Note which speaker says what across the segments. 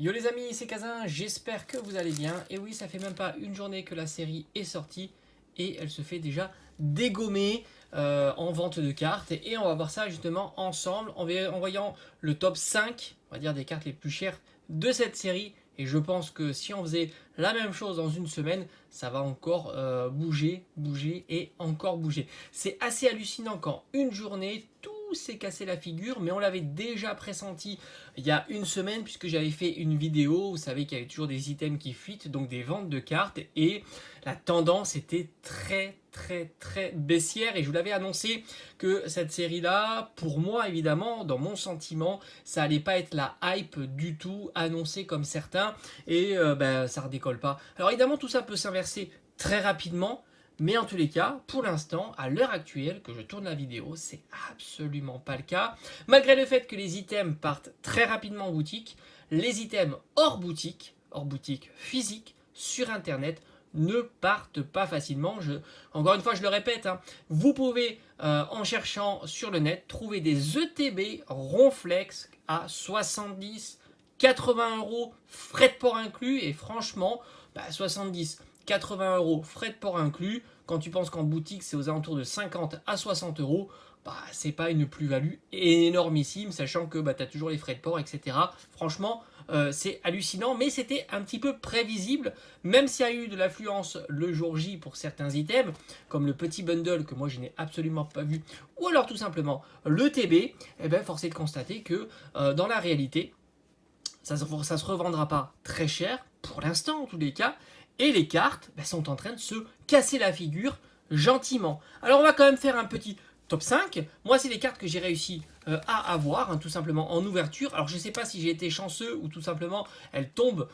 Speaker 1: Yo les amis, c'est Kazin, j'espère que vous allez bien. Et oui, ça fait même pas une journée que la série est sortie et elle se fait déjà dégommer en vente de cartes. Et on va voir ça justement ensemble en voyant le top 5, on va dire, des cartes les plus chères de cette série. Et je pense que si on faisait la même chose dans une semaine, ça va encore bouger et encore bouger. C'est assez hallucinant quand une journée, tout s'est cassé la figure, mais on l'avait déjà pressenti il y a une semaine puisque j'avais fait une vidéo. Vous savez qu'il y avait toujours des items qui fuitent, donc des ventes de cartes, et la tendance était très baissière, et je vous l'avais annoncé que cette série là, pour moi évidemment, dans mon sentiment, ça allait pas être la hype du tout annoncée comme certains, et ça redécolle pas. Alors évidemment tout ça peut s'inverser très rapidement, mais en tous les cas, pour l'instant, à l'heure actuelle que je tourne la vidéo, c'est absolument pas le cas. Malgré le fait que les items partent très rapidement en boutique, les items hors boutique physique, sur internet, ne partent pas facilement. Encore une fois, je le répète, hein, vous pouvez, en cherchant sur le net, trouver des ETB Ronflex à 70, 80 euros, frais de port inclus, et franchement, 70, 80 euros, frais de port inclus, quand tu penses qu'en boutique c'est aux alentours de 50 à 60 euros, c'est pas une plus-value énormissime, sachant que tu as toujours les frais de port, etc. Franchement, c'est hallucinant, mais c'était un petit peu prévisible, même s'il y a eu de l'affluence le jour J pour certains items, comme le petit bundle que moi je n'ai absolument pas vu, ou alors tout simplement le TB, force est de constater que dans la réalité, ça se revendra pas très cher, pour l'instant en tous les cas, et les cartes sont en train de se casser la figure gentiment. Alors on va quand même faire un petit top 5. Moi, c'est les cartes que j'ai réussi à avoir, hein, tout simplement en ouverture. Alors je ne sais pas si j'ai été chanceux ou tout simplement elles tombent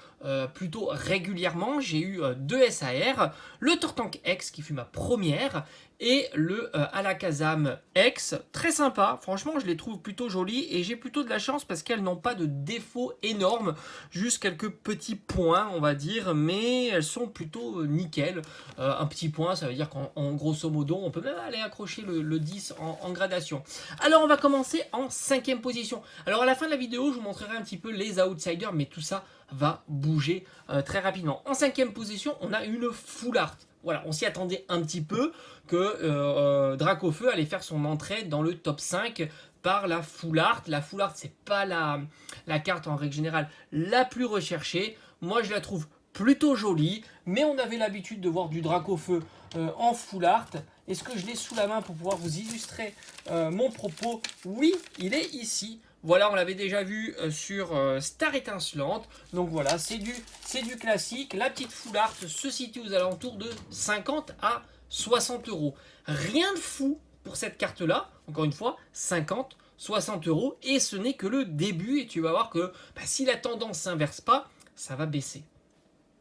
Speaker 1: plutôt régulièrement. J'ai eu deux SAR, le Tortank X qui fut ma première, et le Alakazam X, très sympa, franchement je les trouve plutôt jolies, et j'ai plutôt de la chance parce qu'elles n'ont pas de défauts énormes, juste quelques petits points on va dire, mais elles sont plutôt nickel. Un petit point, ça veut dire qu'en grosso modo on peut même aller accrocher le 10 en gradation. Alors on va commencer en 5e position. Alors à la fin de la vidéo je vous montrerai un petit peu les outsiders, mais tout ça va bouger très rapidement. En 5e position on a une full art. Voilà, on s'y attendait un petit peu que Dracofeu allait faire son entrée dans le top 5 par la full art. La full art, c'est pas la carte en règle générale la plus recherchée. Moi, je la trouve plutôt jolie, mais on avait l'habitude de voir du Dracofeu en full art. Est-ce que je l'ai sous la main pour pouvoir vous illustrer mon propos? Oui, il est ici. Voilà, on l'avait déjà vu sur Star Étincelante. Donc voilà, c'est du classique. La petite full art se situe aux alentours de 50 à 60 euros. Rien de fou pour cette carte-là. Encore une fois, 50, 60 euros. Et ce n'est que le début. Et tu vas voir que si la tendance s'inverse pas, ça va baisser.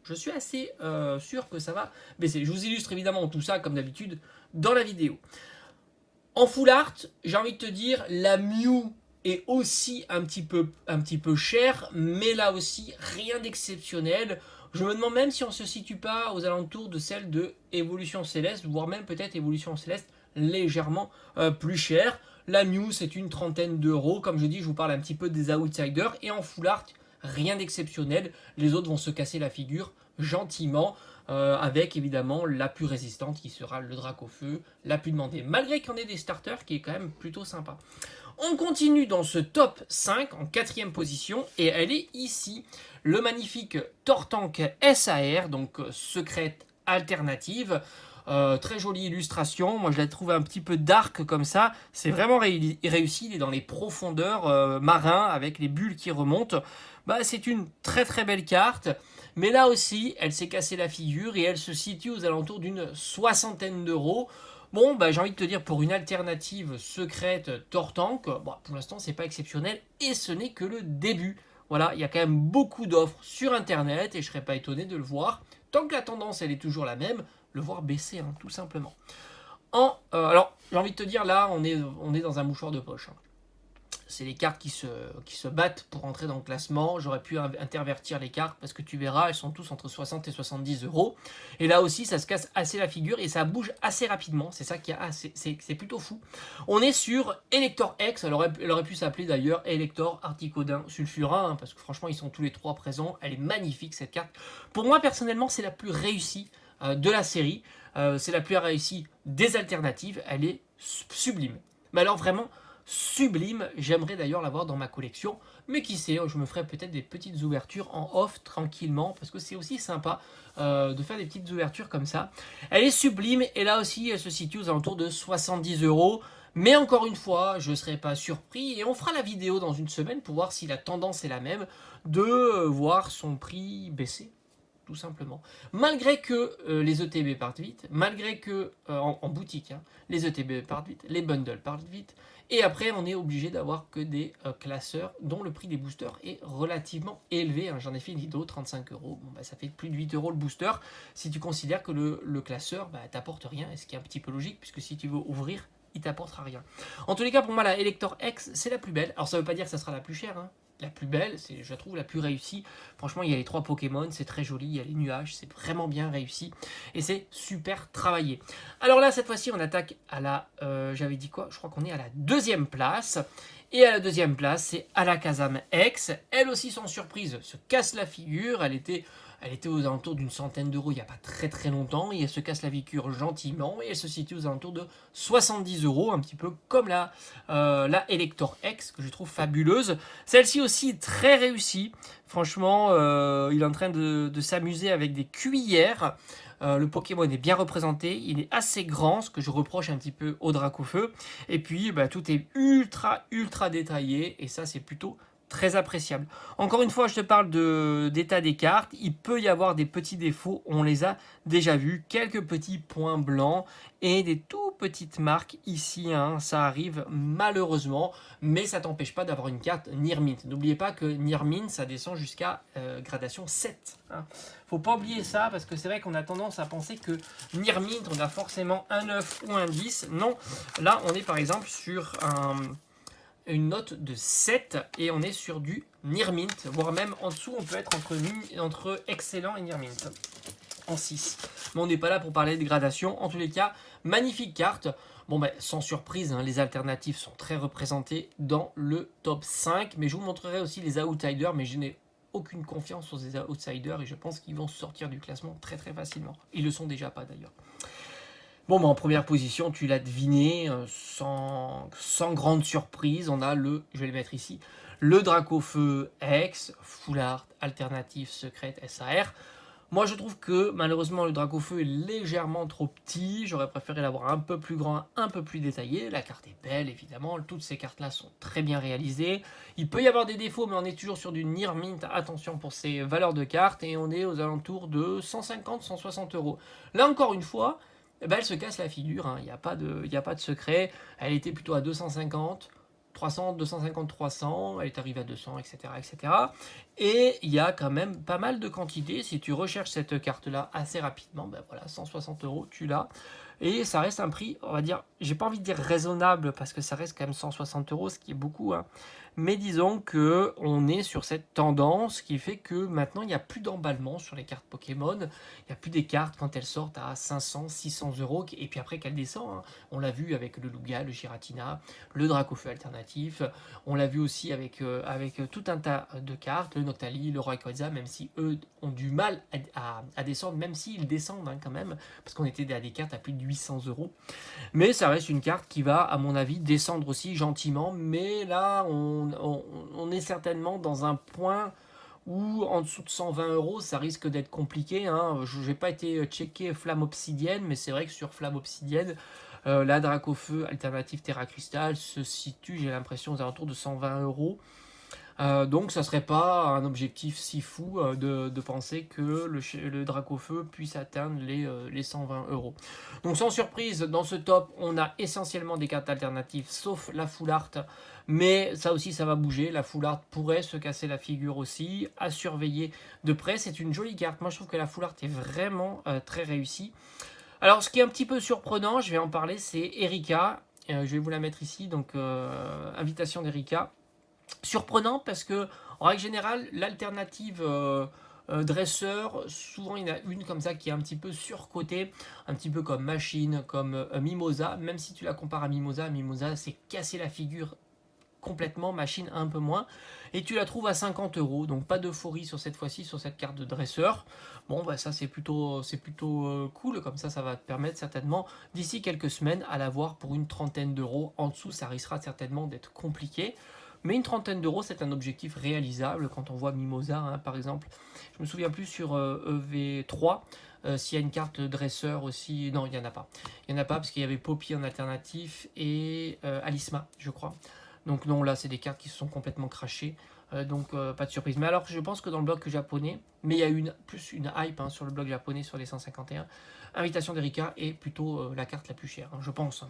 Speaker 1: Je suis assez sûr que ça va baisser. Je vous illustre évidemment tout ça, comme d'habitude, dans la vidéo. En full art, j'ai envie de te dire, la Mew est aussi un petit peu cher, mais là aussi, rien d'exceptionnel. Je me demande même si on ne se situe pas aux alentours de celle de Évolution Céleste, voire même peut-être Évolution Céleste légèrement plus chère. La Mew, c'est une trentaine d'euros. Comme je dis, je vous parle un petit peu des outsiders. Et en full art, rien d'exceptionnel. Les autres vont se casser la figure gentiment, avec évidemment la plus résistante qui sera le Dracofeu, la plus demandée. Malgré qu'il y en ait des starters qui est quand même plutôt sympa. On continue dans ce top 5 en 4e position, et elle est ici, le magnifique Tortank SAR, donc secrète alternative. Très jolie illustration, moi je la trouve un petit peu dark comme ça, c'est vraiment réussi, il est dans les profondeurs marins avec les bulles qui remontent. C'est une très belle carte, mais là aussi elle s'est cassée la figure et elle se situe aux alentours d'une soixantaine d'euros. Bon, j'ai envie de te dire, pour une alternative secrète Tortank, pour l'instant c'est pas exceptionnel, et ce n'est que le début. Voilà, il y a quand même beaucoup d'offres sur internet et je serais pas étonné de le voir, tant que la tendance elle est toujours la même, le voir baisser, hein, tout simplement. Alors, j'ai envie de te dire, là, on est dans un mouchoir de poche. Hein. c'est les cartes qui se battent pour entrer dans le classement. J'aurais pu intervertir les cartes parce que tu verras, elles sont tous entre 60 et 70 euros. Et là aussi, ça se casse assez la figure et ça bouge assez rapidement. C'est ça qui est c'est plutôt fou. On est sur Elector X. Elle aurait pu s'appeler d'ailleurs Elector Articodin Sulfurin, hein, parce que franchement, ils sont tous les trois présents. Elle est magnifique cette carte. Pour moi, personnellement, c'est la plus réussie de la série. C'est la plus réussie des alternatives. Elle est sublime. Mais alors vraiment sublime. J'aimerais d'ailleurs l'avoir dans ma collection. Mais qui sait, je me ferai peut-être des petites ouvertures en off tranquillement. Parce que c'est aussi sympa de faire des petites ouvertures comme ça. Elle est sublime. Et là aussi, elle se situe aux alentours de 70 euros. Mais encore une fois, je ne serai pas surpris. Et on fera la vidéo dans une semaine pour voir si la tendance est la même. De voir son prix baisser. Tout simplement. Malgré que les ETB partent vite, malgré que en boutique, hein, les ETB partent vite, les bundles partent vite, et après on est obligé d'avoir que des classeurs dont le prix des boosters est relativement élevé. Hein. J'en ai fait une vidéo, 35 euros. Bon, bah, ça fait plus de 8 euros le booster si tu considères que le classeur t'apporte rien, et ce qui est un petit peu logique, puisque si tu veux ouvrir, il t'apportera rien. En tous les cas, pour moi, la Elector X, c'est la plus belle. Alors ça ne veut pas dire que ça sera la plus chère, hein. La plus belle, c'est, je la trouve la plus réussie. Franchement, il y a les 3 Pokémon, c'est très joli, il y a les nuages, c'est vraiment bien réussi et c'est super travaillé. Alors là, cette fois-ci, on attaque à la, j'avais dit quoi? Je crois qu'on est à la 2e place. Et à la 2e place, c'est Alakazam X. Elle aussi, sans surprise, se casse la figure. Elle était aux alentours d'une centaine d'euros il n'y a pas très très longtemps. Et elle se casse la figure gentiment. Et elle se situe aux alentours de 70 euros. Un petit peu comme la Elector X, que je trouve fabuleuse. Celle-ci aussi très réussie. Franchement, il est en train de s'amuser avec des cuillères. Le Pokémon est bien représenté, il est assez grand, ce que je reproche un petit peu au Dracofeu. Et puis, tout est ultra détaillé, et ça, c'est plutôt très appréciable. Encore une fois, je te parle d'état des cartes. Il peut y avoir des petits défauts, on les a déjà vus. Quelques petits points blancs et des tout petites marques ici. Hein, ça arrive malheureusement, mais ça t'empêche pas d'avoir une carte Near Mint. N'oubliez pas que Near Mint, ça descend jusqu'à gradation 7. Hein. Faut pas oublier ça, parce que c'est vrai qu'on a tendance à penser que Near Mint, on a forcément un 9 ou un 10. Non, là, on est par exemple sur une note de 7 et on est sur du Near Mint, voire même en dessous, on peut être entre excellent et Near Mint en 6. Mais on n'est pas là pour parler de gradation. En tous les cas, magnifique carte. Bon, sans surprise, hein, les alternatives sont très représentées dans le top 5, mais je vous montrerai aussi les outsiders, mais je n'ai aucune confiance sur ces outsiders et je pense qu'ils vont sortir du classement très très facilement. Ils le sont déjà pas d'ailleurs. Bon, en première position, tu l'as deviné, sans grande surprise, on a je vais le mettre ici, le Dracofeu X, Full Art, Alternative, Secrète, SAR. Moi, je trouve que malheureusement, le Dracofeu est légèrement trop petit. J'aurais préféré l'avoir un peu plus grand, un peu plus détaillé. La carte est belle, évidemment. Toutes ces cartes-là sont très bien réalisées. Il peut y avoir des défauts, mais on est toujours sur du Near Mint. Attention pour ces valeurs de cartes. Et on est aux alentours de 150-160 euros. Là, encore une fois, elle se casse la figure. Il n'y a pas de secret. Elle était plutôt à 250. 300, 250, 300, elle est arrivée à 200, etc., etc. Et il y a quand même pas mal de quantités. Si tu recherches cette carte-là assez rapidement, voilà, 160 euros, tu l'as. Et ça reste un prix, on va dire, j'ai pas envie de dire raisonnable, parce que ça reste quand même 160 euros, ce qui est beaucoup, hein. Mais disons que on est sur cette tendance qui fait que maintenant, il n'y a plus d'emballement sur les cartes Pokémon. Il n'y a plus des cartes quand elles sortent à 500, 600 euros, et puis après qu'elles descendent. Hein. On l'a vu avec le Lugia, le Giratina, le Dracofeu alternatif. On l'a vu aussi avec tout un tas de cartes, le Noctali, le Rayquaza, même si eux ont du mal à descendre, même s'ils descendent hein, quand même, parce qu'on était à des cartes à plus de 800 euros. Mais ça reste une carte qui va, à mon avis, descendre aussi gentiment. Mais là, on est certainement dans un point où en dessous de 120 euros, ça risque d'être compliqué. Hein. Je n'ai pas été checké Flamme Obsidienne, mais c'est vrai que sur Flamme Obsidienne, la Dracofeu alternative Terra Crystal se situe, j'ai l'impression, aux alentours de 120 euros. Donc ça serait pas un objectif si fou de penser que le Dracofeu puisse atteindre les 120 euros. Donc sans surprise, dans ce top, on a essentiellement des cartes alternatives, sauf la Full Art, mais ça aussi ça va bouger. La Full Art pourrait se casser la figure aussi, à surveiller de près. C'est une jolie carte, moi je trouve que la Full Art est vraiment très réussie. Alors ce qui est un petit peu surprenant, je vais en parler, c'est Erika. Je vais vous la mettre ici, donc invitation d'Erika. Surprenant parce que, en règle générale, l'alternative dresseur, souvent il y en a une comme ça qui est un petit peu surcotée, un petit peu comme Machine, comme Mimosa. Même si tu la compares à Mimosa, Mimosa s'est cassé la figure complètement, Machine un peu moins, et tu la trouves à 50 euros, donc pas d'euphorie sur cette fois-ci, sur cette carte de dresseur. Bon, bah ça c'est plutôt cool, comme ça va te permettre certainement d'ici quelques semaines à l'avoir pour une trentaine d'euros. En dessous, ça risquera certainement d'être compliqué. Mais une trentaine d'euros, c'est un objectif réalisable quand on voit Mimosa, hein, par exemple. Je me souviens plus sur EV3 s'il y a une carte dresseur aussi. Non, il n'y en a pas. Il n'y en a pas parce qu'il y avait Poppy en alternatif et Alisma, je crois. Donc non, là, c'est des cartes qui se sont complètement crachées. Donc pas de surprise. Mais alors, je pense que dans le bloc japonais, mais il y a plus une hype hein, sur le bloc japonais sur les 151. Invitation d'Erika est plutôt la carte la plus chère, hein, je pense.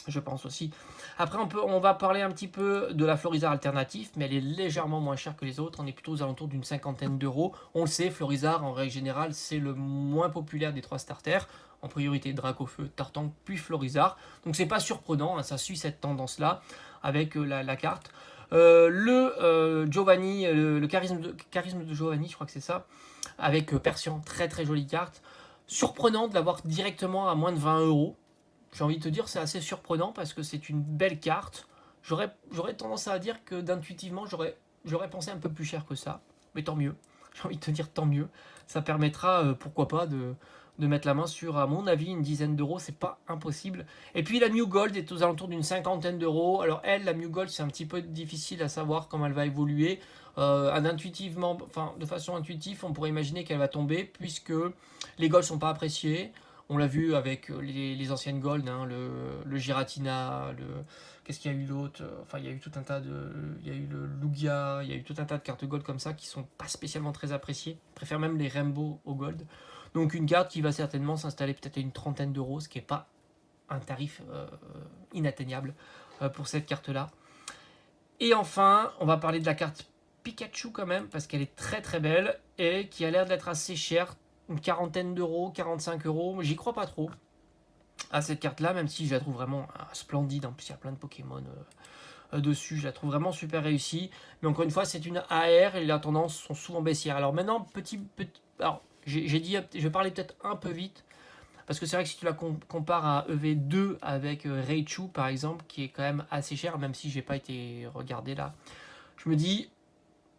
Speaker 1: Je pense aussi. Après, on va parler un petit peu de la Florizarre alternative, mais elle est légèrement moins chère que les autres. On est plutôt aux alentours d'une cinquantaine d'euros. On le sait, Florizarre, en règle générale, c'est le moins populaire des 3 starters. En priorité, Dracofeu, Tartank, puis Florizarre. Donc c'est pas surprenant, hein, ça suit cette tendance-là avec la carte. Giovanni, le charisme de Giovanni, je crois que c'est ça, avec Persian, très très jolie carte. Surprenant de l'avoir directement à moins de 20 euros. J'ai envie de te dire, c'est assez surprenant parce que c'est une belle carte. J'aurais tendance à dire que d'intuitivement, j'aurais pensé un peu plus cher que ça. Mais tant mieux. J'ai envie de te dire tant mieux. Ça permettra, pourquoi pas, de mettre la main sur, à mon avis, une dizaine d'euros. C'est pas impossible. Et puis la Mew Gold est aux alentours d'une cinquantaine d'euros. Alors elle, la Mew Gold, c'est un petit peu difficile à savoir comment elle va évoluer. De façon intuitive, on pourrait imaginer qu'elle va tomber puisque les golds sont pas appréciés. On l'a vu avec les anciennes Gold, hein, le Giratina, qu'est-ce qu'il y a eu d'autre? Enfin, il y a eu tout un tas de. Il y a eu le Lugia, il y a eu tout un tas de cartes Gold comme ça qui sont pas spécialement très appréciées. Je préfère même les Rainbow au Gold. Donc une carte qui va certainement s'installer peut-être à une trentaine d'euros, ce qui n'est pas un tarif inatteignable pour cette carte-là. Et enfin, on va parler de la carte Pikachu quand même, parce qu'elle est très très belle et qui a l'air d'être assez chère. Une quarantaine d'euros, 45 euros. J'y crois pas trop à cette carte-là, même si je la trouve vraiment splendide. En plus, il y a plein de Pokémon dessus. Je la trouve vraiment super réussie. Mais encore une fois, c'est une AR et les tendances sont souvent baissières. Alors maintenant, alors, j'ai dit, je vais parler peut-être un peu vite. Parce que c'est vrai que si tu la compares à EV2 avec Raichu, par exemple, qui est quand même assez cher, même si j'ai pas été regardé là, je me dis,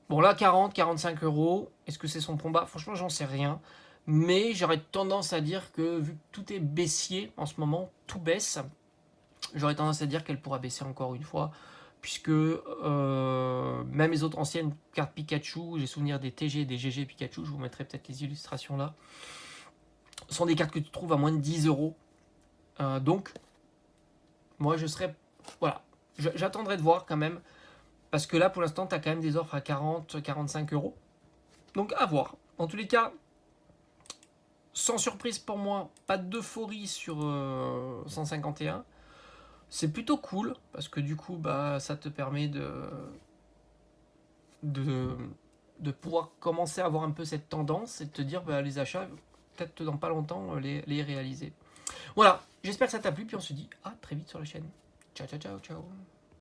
Speaker 1: bon là, 40, 45 euros, est-ce que c'est son combat? Franchement, j'en sais rien. Mais j'aurais tendance à dire que vu que tout est baissier en ce moment, tout baisse, j'aurais tendance à dire qu'elle pourra baisser encore une fois. Puisque même les autres anciennes cartes Pikachu, j'ai souvenir des TG et des GG Pikachu, je vous mettrai peut-être les illustrations là, sont des cartes que tu trouves à moins de 10 euros. Donc, moi je serais. Voilà, j'attendrai de voir quand même. Parce que là pour l'instant, tu as quand même des offres à 40, 45 euros. Donc à voir. En tous les cas, sans surprise pour moi, pas d'euphorie sur 151. C'est plutôt cool parce que du coup, bah, ça te permet de pouvoir commencer à avoir un peu cette tendance et de te dire bah, les achats, peut-être dans pas longtemps, les réaliser. Voilà, j'espère que ça t'a plu, puis on se dit à très vite sur la chaîne. Ciao, ciao, ciao, ciao.